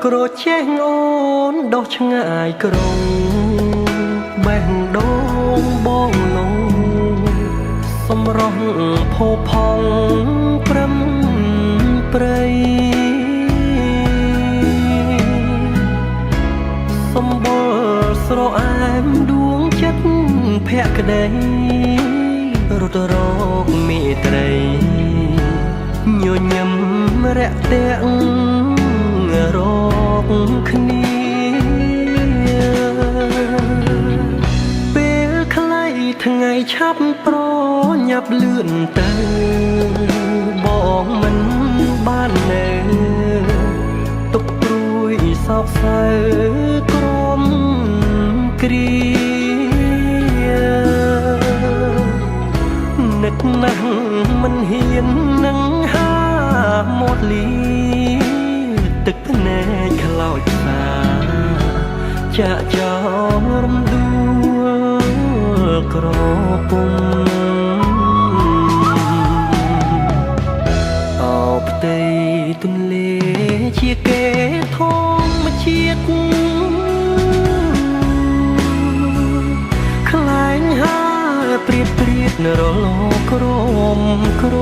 ក្រចេះអូនដោះឆ្ងាយក្រុងបេះដូងបងនោះសម្រស់ផូរផង់ព្រឹមព្រៃសម្បល់ស្រអែមដួងចិត្តភក្តីរត់រកមេត្រីញញឹមរាក់ទាក់រកគ្នាពេលខ្លីថ្ងៃឆាប់ប្រញាប់លឿនទៅបងមិនបាននៅទុកព្រួយសោកសៅក្រំគ្រានឹកណាស់មិនហ៊ាននឹងហាមាត់លីទឹកភ្នែកខ្លោចសាចាក់ចោលរំដួលក្រពុំអោផ្ទៃទន្លេជាគេធម្មជាតិខ្លែងហើព្រៀតព្រៀតរលកក្រមក្រ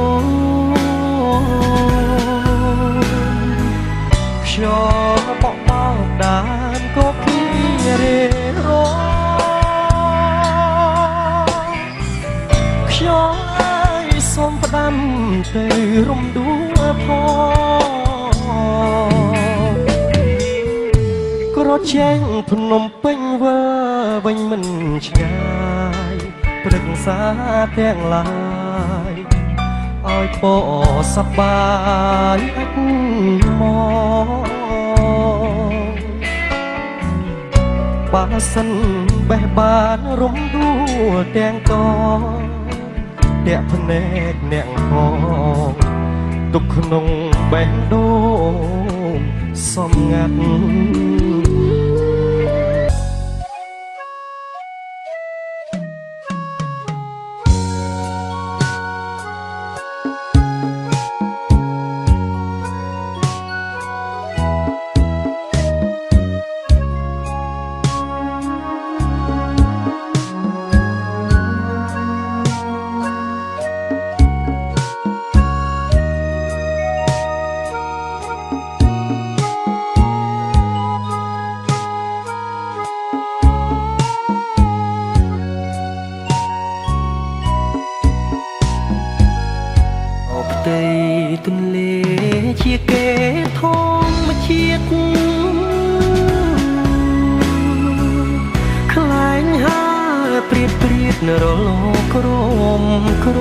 ខ្ញុំបបោកដានក៏គីរេរខ្ញុំឲ្យសូមផ្ដាំទៅរំដួលផងក្រចេញភ្នំពេញវើវិញមិនឆ្ងាយព្រឹកសាទាំងឡាយឲ្យពរសប្បាយអត់មកបើសិនបេះបានរំដួលទាំងកតាក់ភ្នែកអ្នកផងទុកក្នុងបេះដូងសំងាត់ផ្ទៃទន្លេជាគេធម្មជាតិខ្លែងហើព្រៀតព្រៀតរលកក្រមក្រ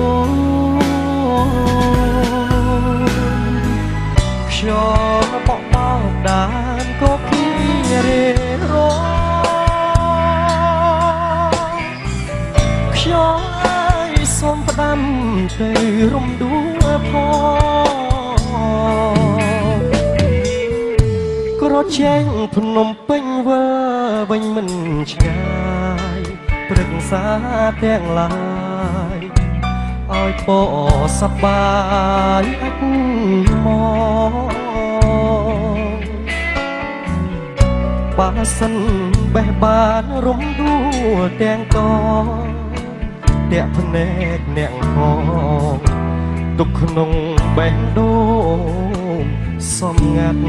ខ្ញុំបបោកដានក៏គីរេរខ្ញុំឲ្យសូមផ្ដាំទៅរំដួលផងក្រចេញភ្នំពេញវើវិញមិនឆ្ងាយព្រឹកសាទាំងឡាយឲ្យពរសប្បាយអត់មកបើសិនបេះបានរំដួលទាំងកតាក់ភ្នែកអ្នកផងទុកក្នុងបេះដូងសំងាត់